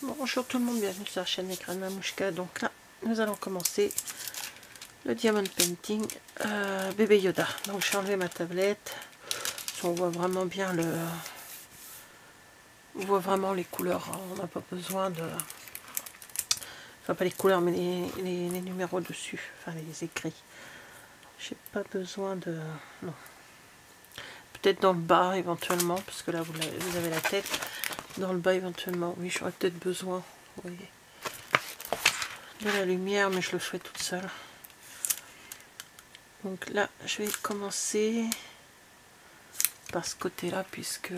Bonjour tout le monde, bienvenue sur la chaîne Écran Mamouchka. Donc là, nous allons commencer le Diamond Painting bébé Yoda. Donc j'ai enlevé ma tablette. On voit vraiment bien on voit vraiment les couleurs. On n'a pas besoin de... Enfin pas les couleurs, mais les numéros dessus. Enfin les écrits. J'ai pas besoin de... Non. Peut-être dans le bas éventuellement, parce que là vous avez la tête. Dans le bas éventuellement, oui, j'aurais peut-être besoin, vous voyez, de la lumière, mais je le ferai toute seule. Donc là, je vais commencer par ce côté-là, puisque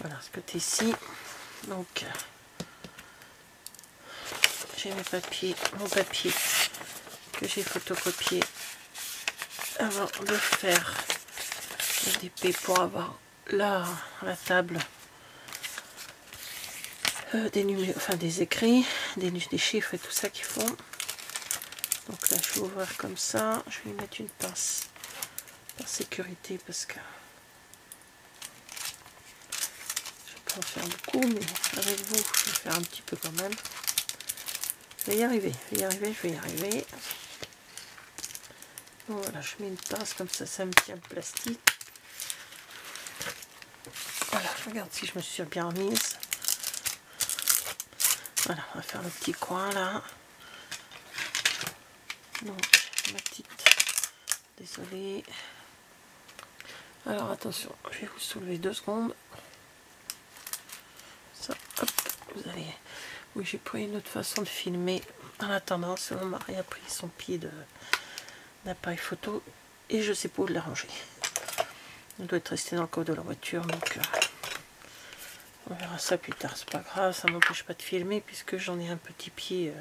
voilà, ce côté-ci. Donc j'ai mon papier que j'ai photocopié avant de faire le DP pour avoir la table des numéros, enfin des écrits, des chiffres et tout ça qu'ils font. Donc là, je vais ouvrir comme ça. Je vais y mettre une pince par sécurité parce que je vais pas en faire beaucoup, mais avec vous, je vais faire un petit peu quand même. Je vais y arriver, je vais y arriver. Bon, voilà, je mets une pince comme ça, ça me tient le plastique. Voilà, je regarde si je me suis bien remise. Voilà, on va faire le petit coin là. Donc, ma petite... Désolée. Alors, attention, je vais vous soulever 2 secondes. Ça, hop, vous allez... Oui, j'ai pris une autre façon de filmer. En attendant, mon mari a pris son pied d'appareil photo et je sais pas où le ranger. Il doit être resté dans le coffre de la voiture, donc on verra ça plus tard. C'est pas grave, ça m'empêche pas de filmer puisque j'en ai un petit pied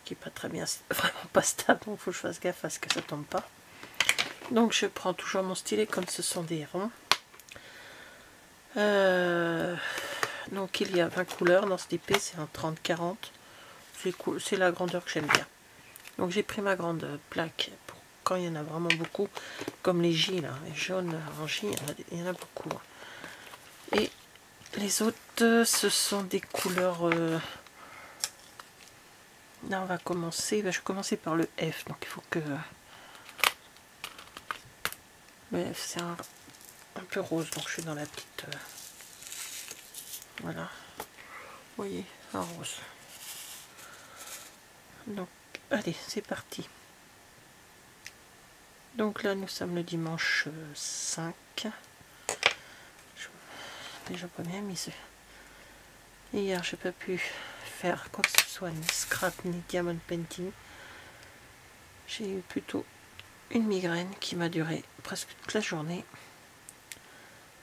qui est pas très bien, vraiment pas stable, donc il faut que je fasse gaffe à ce que ça tombe pas. Donc je prends toujours mon stylet comme ce sont des ronds. Donc il y a 20 couleurs dans ce DP, c'est un 30-40. C'est la grandeur que j'aime bien. Donc j'ai pris ma grande plaque pour quand il y en a vraiment beaucoup, comme les J là, les jaunes en J, il y en a beaucoup. Et les autres, ce sont des couleurs... Là on va commencer, je vais commencer par le F, donc il faut que... Le F c'est un peu rose, donc je suis dans la petite... Voilà, vous voyez, un rose. Donc, allez, c'est parti. Donc là, nous sommes le dimanche 5. Déjà pas bien mis. Hier, j'ai pas pu faire quoi que ce soit, ni scrap, ni diamond painting. J'ai eu plutôt une migraine qui m'a duré presque toute la journée.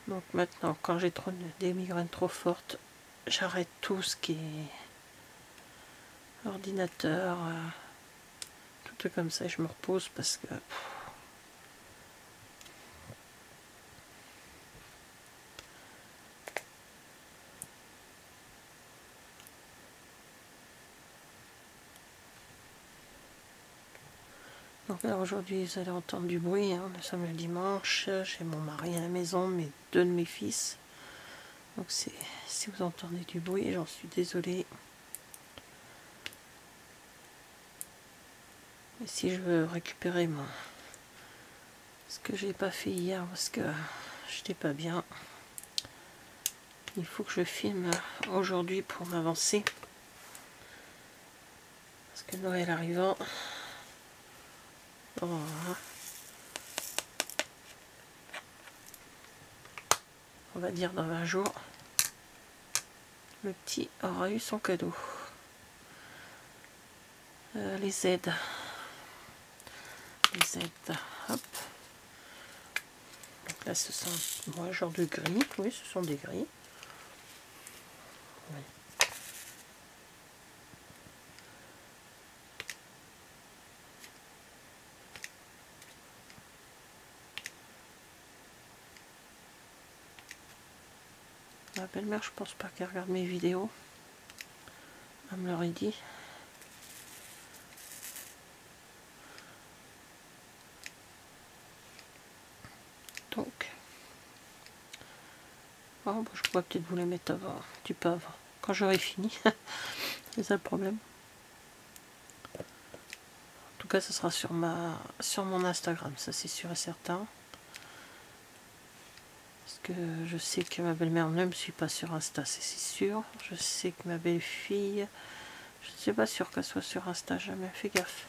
Donc maintenant, quand j'ai des migraines trop fortes, j'arrête tout ce qui est ordinateur, tout comme ça, et je me repose parce que... Donc là aujourd'hui vous allez entendre du bruit, hein. Nous sommes le dimanche, j'ai mon mari à la maison, deux de mes fils. Donc si vous entendez du bruit, j'en suis désolée. Et si je veux récupérer ce que j'ai pas fait hier parce que j'étais pas bien, il faut que je filme aujourd'hui pour m'avancer. Parce que Noël arrivant, voilà. On va dire dans 20 jours, le petit aura eu son cadeau. Les Z. Les Z. Hop. Donc là, ce sont un genre de gris. Oui, ce sont des gris. Oui. Ma belle-mère, je pense pas qu'elle regarde mes vidéos. Elle me l'aurait dit. Donc, Oh, bah, je pourrais peut-être vous les mettre avant, un petit peu avant, quand j'aurai fini. C'est ça le problème. En tout cas, ce sera sur mon Instagram, ça c'est sûr et certain. Parce que je sais que ma belle-mère ne me suit pas sur Insta, c'est sûr. Je sais que ma belle-fille, je ne suis pas sûre qu'elle soit sur Insta, jamais fait gaffe.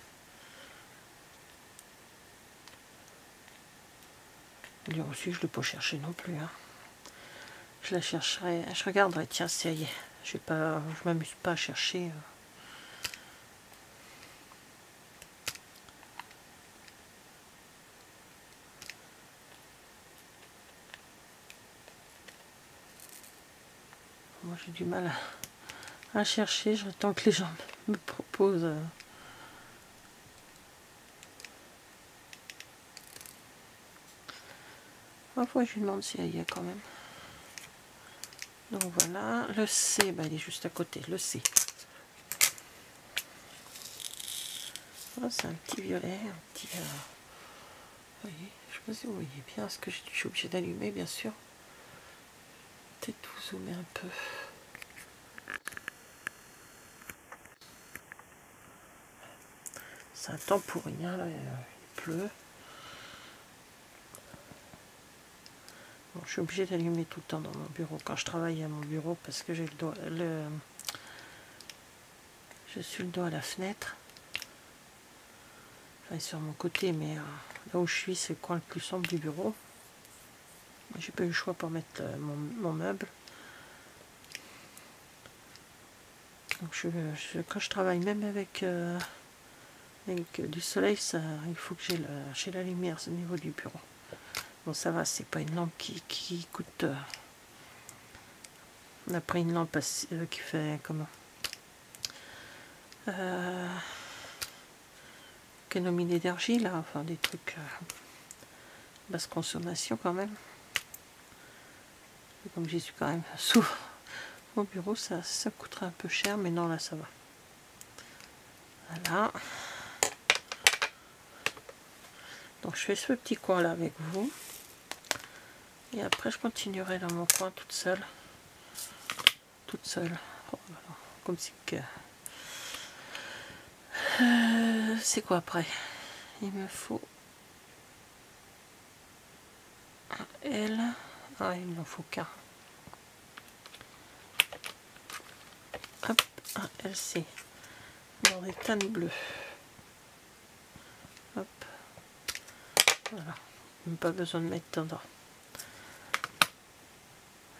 Dire aussi, je ne l'ai pas cherché non plus. Hein. Je la chercherai, je regarderai, tiens, ça y est. Je m'amuse pas à chercher. Moi j'ai du mal à chercher, j'attends que les gens me proposent. Parfois je lui demande si elle y est quand même. Donc voilà, le C, bah, il est juste à côté, le C. Oh, c'est un petit violet, un petit... vous voyez, je ne sais pas si vous voyez bien ce que je suis obligée d'allumer, bien sûr. Peut-être vous zoomer un peu. C'est un temps pourri, hein, là, il pleut. Bon, je suis obligée d'allumer tout le temps dans mon bureau, quand je travaille à mon bureau, parce que j'ai je suis le dos à la fenêtre. Enfin, sur mon côté, mais là où je suis, c'est le coin le plus sombre du bureau. J'ai pas eu le choix pour mettre mon meuble. Donc quand je travaille, même avec du soleil, il faut que j'ai la lumière au niveau du bureau. Bon, ça va, c'est pas une lampe qui coûte... on a pris une lampe qui fait comment économie d'énergie, là, enfin des trucs basse consommation quand même. Et comme j'y suis quand même souvent au bureau, ça coûterait un peu cher, mais non, là ça va. Voilà. Donc je fais ce petit coin là avec vous. Et après je continuerai dans mon coin toute seule. Toute seule. Oh, voilà. Comme si que... c'est quoi après? Il me faut un L. Ah, il m'en faut qu'un. Hop, un LC. Dans des teintes bleues. Hop. Voilà. Même pas besoin de mettre dedans.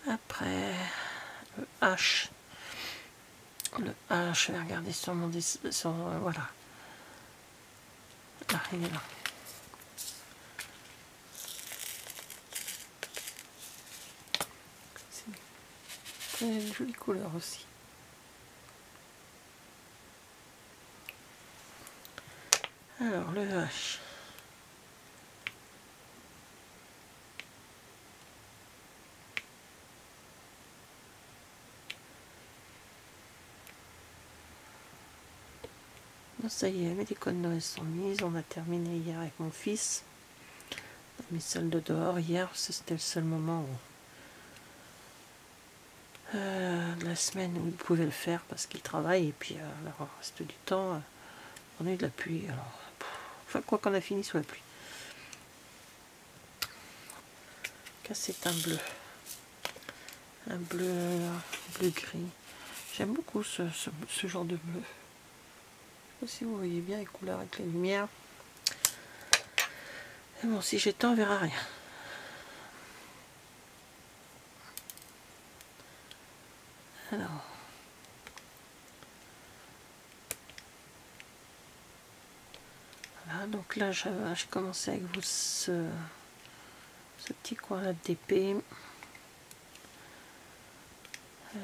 Après, le H. Le H, je vais regarder sur mon voilà. Là, il est là. C'est une jolie couleur aussi. Alors, le H. Bon, ça y est, mes décos de Noël sont mises. On a terminé hier avec mon fils. On a mis celle de dehors hier. C'était le seul moment où, de la semaine où il pouvait le faire parce qu'il travaille. Et puis, le reste du temps, on a eu de la pluie. Alors, enfin, quoi qu'on a fini sous la pluie. Là, c'est un bleu. Un bleu gris. J'aime beaucoup ce genre de bleu. Je sais pas si vous voyez bien les couleurs avec la lumière. Et bon, si j'étais, on verra rien. Alors. Voilà, donc là, j'ai commencé avec vous ce petit coin là de DP.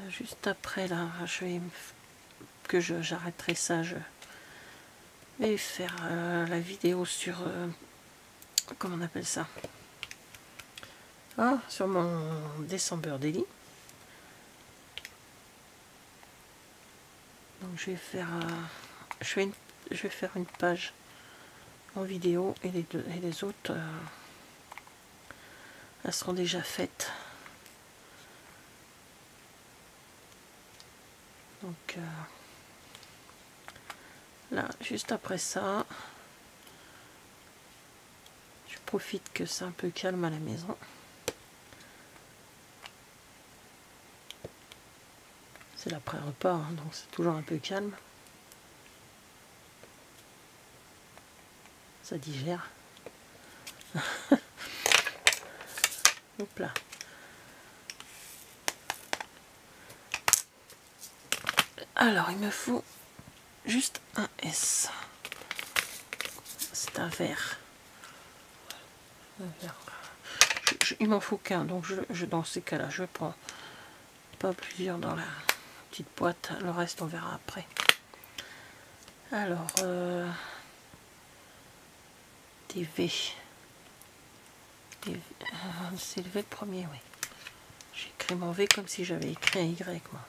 Juste après, là, j'arrêterai ça. Je vais faire la vidéo sur... comment on appelle ça? Ah, sur mon December Daily. Donc je vais faire... je vais faire une page en vidéo et les autres elles seront déjà faites. Donc là, juste après ça, je profite que c'est un peu calme à la maison. C'est l'après-repas, hein, donc c'est toujours un peu calme. Ça digère. Hop là. Alors, il me faut juste un S. C'est un verre. Il m'en faut qu'un, donc dans ces cas-là, je prends pas plusieurs dans la petite boîte. Le reste, on verra après. Alors, des V. C'est le V le premier, oui. J'ai écrit mon V comme si j'avais écrit un Y, moi.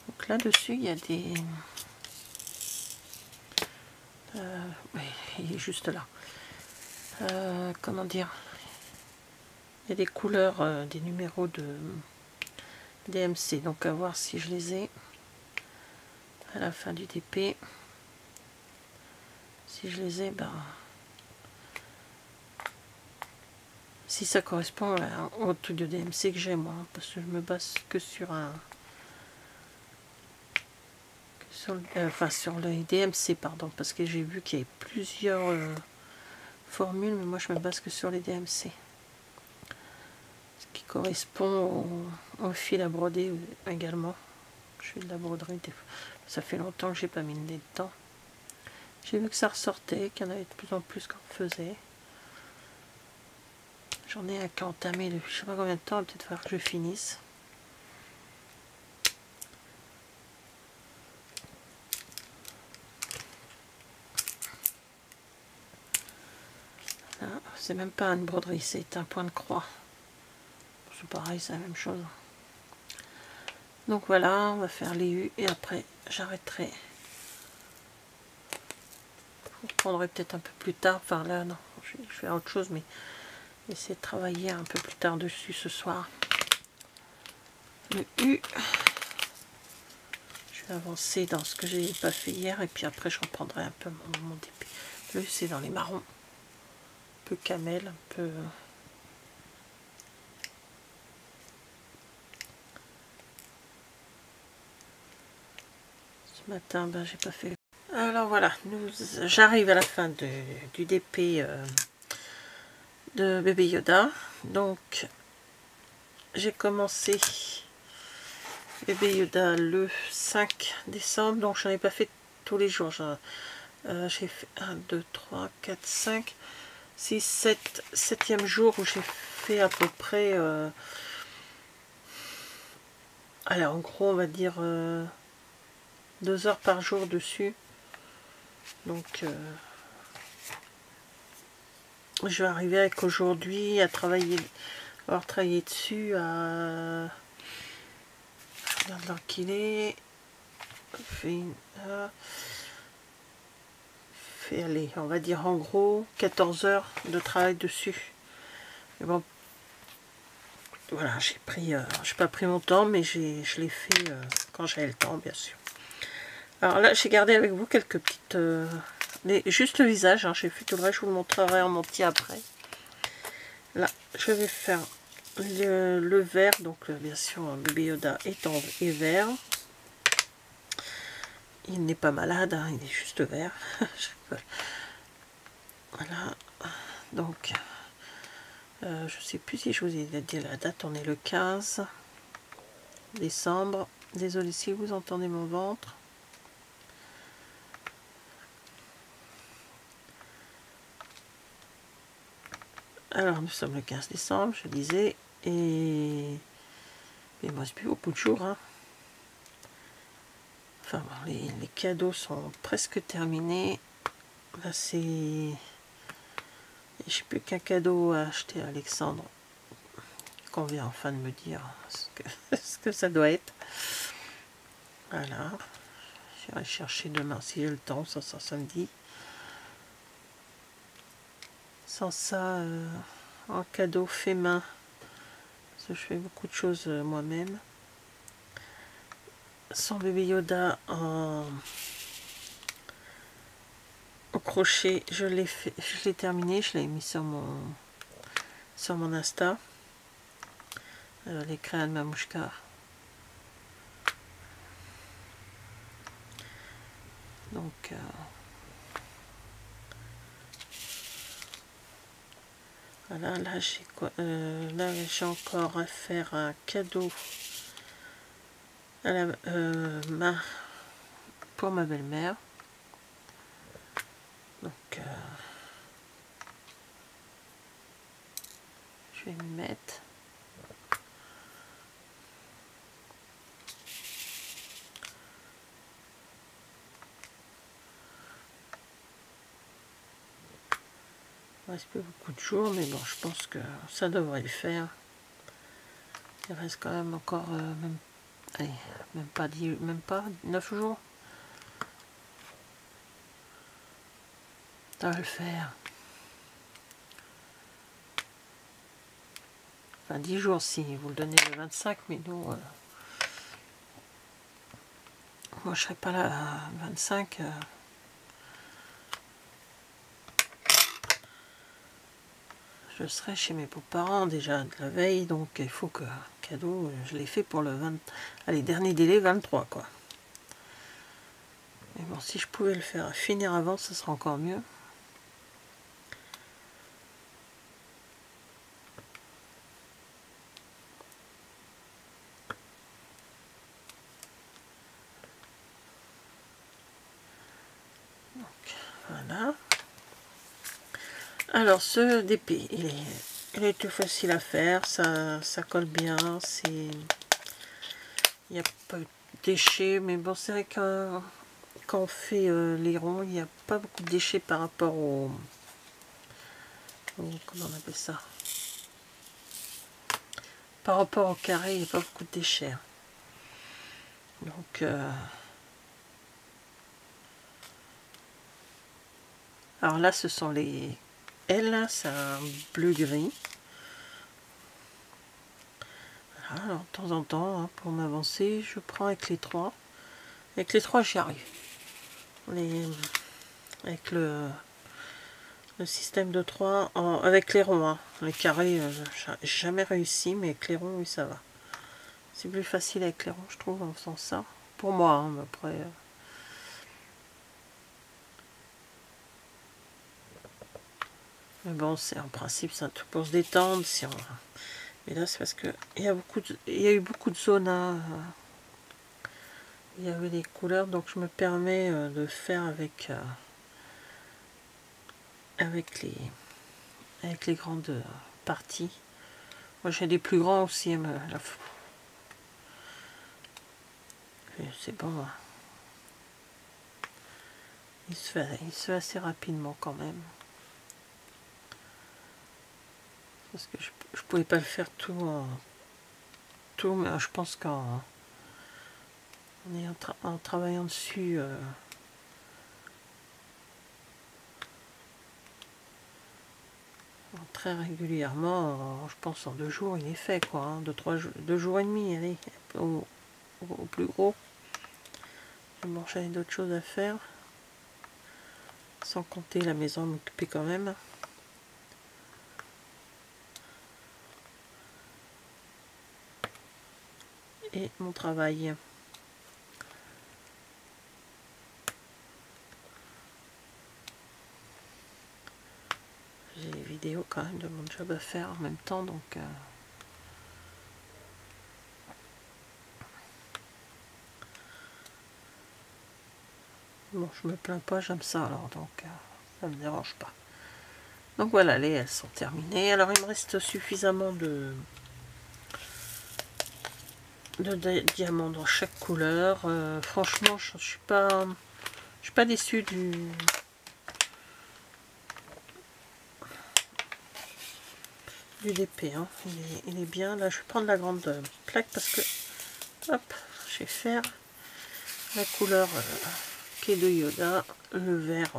Donc là-dessus, il y a des... oui, il est juste là. Comment dire? Il y a des couleurs, des numéros de DMC. Donc à voir si je les ai à la fin du DP. Si je les ai, ben... si ça correspond au truc de DMC que j'ai moi, parce que je me base que sur un... sur les DMC, pardon, parce que j'ai vu qu'il y avait plusieurs formules, mais moi je me base que sur les DMC. Ce qui correspond au fil à broder également. Je fais de la broderie, ça fait longtemps que j'ai pas mis le nez dedans. J'ai vu que ça ressortait, qu'il y en avait de plus en plus qu'on faisait. J'en ai un qui a entamé depuis je sais pas combien de temps, il va peut-être falloir que je finisse. C'est même pas une broderie, c'est un point de croix. C'est pareil, c'est la même chose. Donc voilà, on va faire les U et après j'arrêterai. Je reprendrai peut-être un peu plus tard. Enfin là, non, je vais faire autre chose, mais essayer de travailler un peu plus tard dessus ce soir. Le U. Je vais avancer dans ce que j'ai pas fait hier et puis après je reprendrai un peu mon dépit. Le U, c'est dans les marrons. Un peu camel, un peu... Ce matin, ben, j'ai pas fait... Alors voilà, j'arrive à la fin du DP de bébé Yoda. Donc, j'ai commencé bébé Yoda le 5 décembre. Donc, j'en ai pas fait tous les jours. J'ai fait 1, 2, 3, 4, 5, 6, 7, 7e jour où j'ai fait à peu près... allez, en gros, on va dire 2 heures par jour dessus. Donc... je vais arriver avec aujourd'hui à travailler, avoir travaillé dessus à... Je regarde l'heure qu'il est. Fait aller, on va dire en gros 14 heures de travail dessus. Mais bon, voilà, j'ai pas pris mon temps, mais je l'ai fait quand j'avais le temps, bien sûr. Alors là, j'ai gardé avec vous quelques petites... juste le visage, hein, j'ai fait tout le reste, je vous le montrerai en entier après. Là, je vais faire le vert, donc bien sûr, bébé Yoda est vert. Il n'est pas malade, hein, il est juste vert. Voilà, donc, je sais plus si je vous ai dit la date, on est le 15 décembre. Désolé si vous entendez mon ventre. Alors, nous sommes le 15 décembre, je disais, et il ne reste plus beaucoup de jours. Hein. Enfin, bon, les cadeaux sont presque terminés. Là, c'est... J'ai plus qu'un cadeau à acheter à Alexandre, qu'on vient enfin de me dire ce que ça doit être. Voilà. J'irai chercher demain si j'ai le temps, ça samedi. Sans ça... en cadeau fait main, parce que je fais beaucoup de choses moi-même. Son bébé Yoda au crochet, je l'ai terminé, je l'ai mis sur mon Insta. Les crayons de Mamouchka. Donc voilà, là j'ai quoi, là j'ai encore à faire un cadeau à pour ma belle-mère. Donc je vais m'y mettre. Il reste plus beaucoup de jours, mais bon, je pense que ça devrait le faire. Il reste quand même encore même pas 9 jours. Ça va le faire. Enfin 10 jours si vous le donnez le 25, mais nous moi je serai pas là à 25. Je serai chez mes beaux-parents déjà de la veille, donc il faut que cadeau, je l'ai fait pour le 20, allez, dernier délai 23 quoi. Mais bon, si je pouvais le faire finir avant, ce serait encore mieux. Donc voilà. Alors ce DP, il est tout facile à faire, ça colle bien, il n'y a pas de déchets, mais bon c'est vrai que quand on fait les ronds, il n'y a pas beaucoup de déchets par rapport comment on appelle ça, par rapport au carré, il n'y a pas beaucoup de déchets. Donc alors là ce sont les L, c'est un bleu gris. Voilà, alors de temps en temps, hein, pour m'avancer, je prends avec les trois. Avec les trois j'y arrive. Avec le système de 3 avec les ronds, hein. Les carrés, j'ai jamais réussi, mais avec les ronds, oui, ça va. C'est plus facile avec les ronds, je trouve, en faisant ça. Pour moi, hein, mais après. Mais bon, c'est en principe, c'est un truc pour se détendre. Mais là, c'est parce que il y a eu beaucoup de zones à. Il y avait des couleurs, donc je me permets de faire avec les grandes parties. Moi j'ai des plus grands aussi, c'est bon. Il se fait assez rapidement quand même. Parce que je pouvais pas le faire tout, mais je pense qu'en en travaillant dessus très régulièrement, je pense en 2 jours il est fait quoi, hein, 2 jours et demi, allez, au plus gros. Bon, j'avais d'autres choses à faire, sans compter la maison, m'occuper quand même. Et mon travail. J'ai des vidéos quand même de mon job à faire en même temps, donc bon, je me plains pas, j'aime ça alors, donc ça me dérange pas. Donc voilà, elles sont terminées. Alors il me reste suffisamment de diamants dans chaque couleur. Franchement, je suis pas déçue du DP. Hein. Il est bien. Là, je vais prendre la grande plaque parce que hop, je vais faire la couleur qui est de Yoda, le vert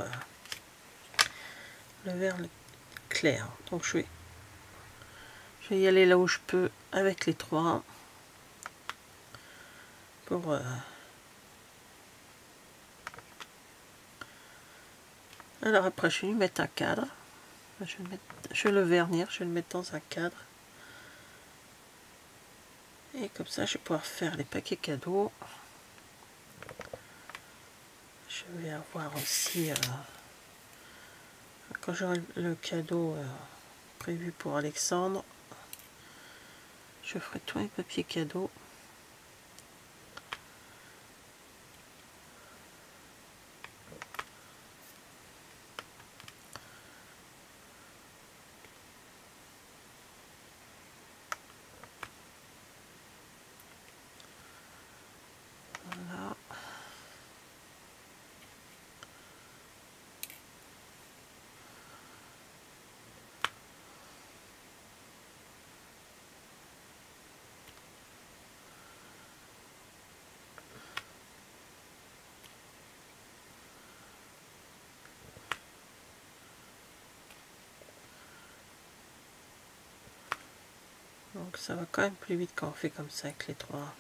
clair. Donc je vais Je vais y aller là où je peux avec les 3 pour alors après je vais lui mettre un cadre. Je vais le vernir, je vais le mettre dans un cadre. Et comme ça, je vais pouvoir faire les paquets cadeaux. Je vais avoir aussi, quand j'aurai le cadeau prévu pour Alexandre, je ferai tous les papiers cadeaux. Voilà. Donc ça va quand même plus vite quand on fait comme ça avec les 3.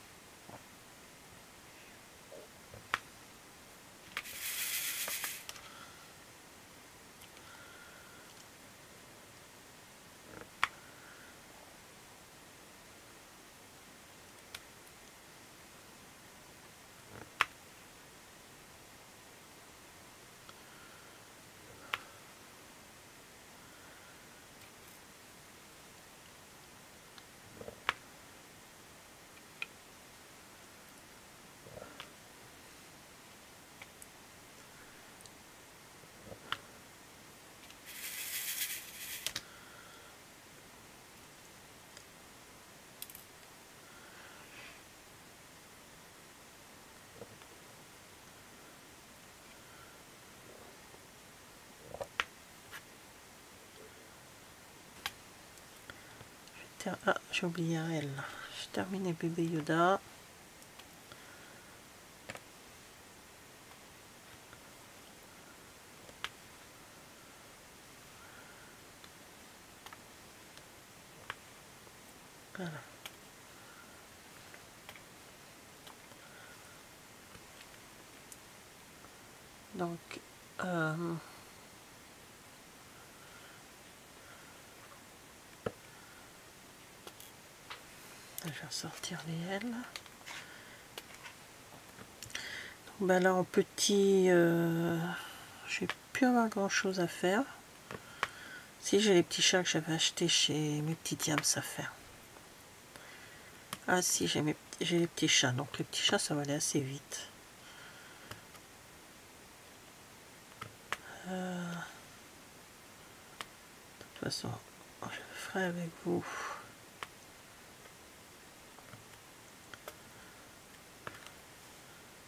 Ah, j'ai oublié un L. J'ai terminé bébé Yoda. Voilà. Donc, je vais ressortir les L. Donc, ben là en petit, je vais plus avoir grand chose à faire. Si j'ai les petits chats que j'avais achetés chez mes petits diams à faire. Ah si, j'ai les petits chats, donc les petits chats ça va aller assez vite. De toute façon, je le ferai avec vous.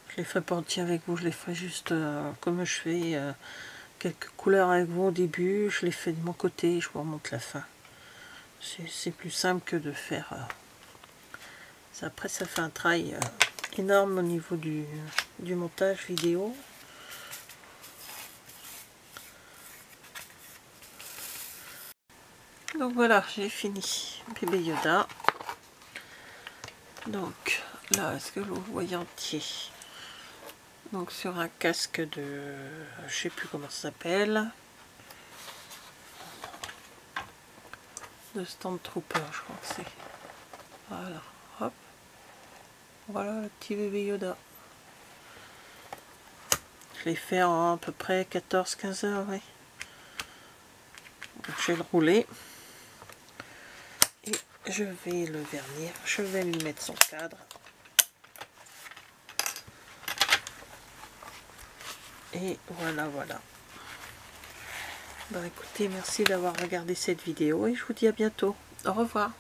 Je les ferai pas entiers avec vous, je les ferai juste comme je fais quelques couleurs avec vous au début, je les fais de mon côté et je vous remonte la fin. C'est plus simple que de faire... après ça fait un travail énorme au niveau du montage vidéo. Donc voilà, j'ai fini bébé Yoda. Donc là, est-ce que vous voyez entier? Donc sur un casque de... je sais plus comment ça s'appelle. De Stormtrooper, je crois que c'est. Voilà, hop. Voilà le petit bébé Yoda. Je l'ai fait en à peu près 14-15 heures, oui. Donc je vais le rouler. Et je vais le vernir. Je vais lui mettre son cadre. Et voilà, voilà. Bon, écoutez, merci d'avoir regardé cette vidéo et je vous dis à bientôt. Au revoir.